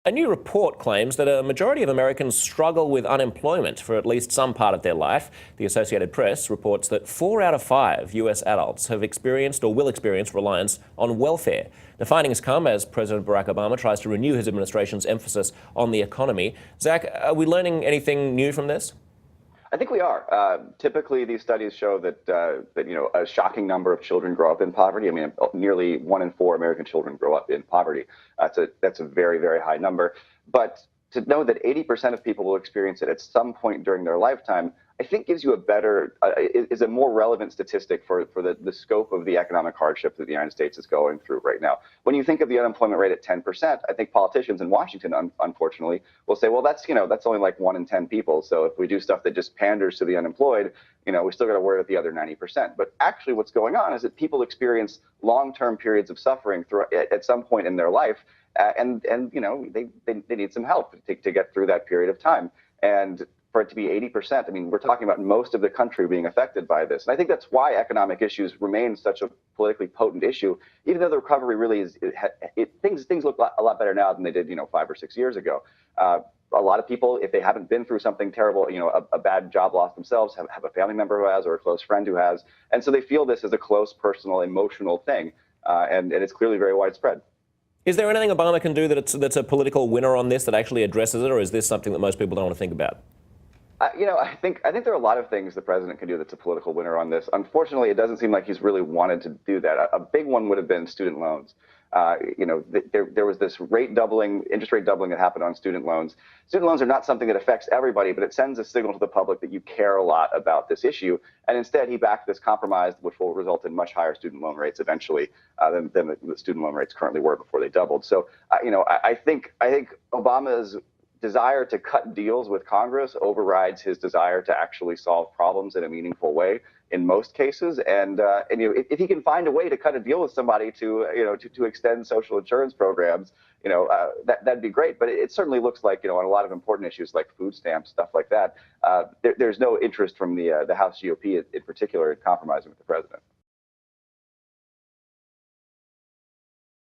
A new report claims that a majority of Americans struggle with unemployment for at least some part of their life. The Associated Press reports that 4 out of 5 US adults have experienced or will experience reliance on welfare. The findings come as President Barack Obama tries to renew his administration's emphasis on the economy. Zach, are we learning anything new from this? I think we are. Typically, these studies show that a shocking number of children grow up in poverty. I mean, nearly 1 in 4 American children grow up in poverty. That's a very, very high number. But to know that 80% of people will experience it at some point during their lifetime, I think gives you a better, is a more relevant statistic for the scope of the economic hardship that the United States is going through right now. When you think of the unemployment rate at 10%, I think politicians in Washington, unfortunately, will say, well, that's only like 1 in 10 people. So if we do stuff that just panders to the unemployed, we still got to worry about the other 90%. But actually what's going on is that people experience long-term periods of suffering at some point in their life. And they need some help to get through that period of time. And for it to be 80%, I mean, we're talking about most of the country being affected by this. And I think that's why economic issues remain such a politically potent issue, even though the recovery really is, things look a lot better now than they did, 5 or 6 years ago. A lot of people, if they haven't been through something terrible, a bad job loss themselves, have a family member who has or a close friend who has. And so they feel this as a close, personal, emotional thing. And it's clearly very widespread. Is there anything Obama can do that's a political winner on this that actually addresses it, or is this something that most people don't want to think about? I think there are a lot of things the president can do that's a political winner on this. Unfortunately, it doesn't seem like he's really wanted to do that. A big one would have been student loans. There was this interest rate doubling that happened on student loans. Student loans are not something that affects everybody, but it sends a signal to the public that you care a lot about this issue. And instead, he backed this compromise, which will result in much higher student loan rates eventually than the student loan rates currently were before they doubled. So, I think Obama's desire to cut deals with Congress overrides his desire to actually solve problems in a meaningful way in most cases. And if he can find a way to cut a deal with somebody to extend social insurance programs, that'd be great. But it certainly looks like, on a lot of important issues like food stamps, stuff like that, there's no interest from the House GOP in particular in compromising with the president.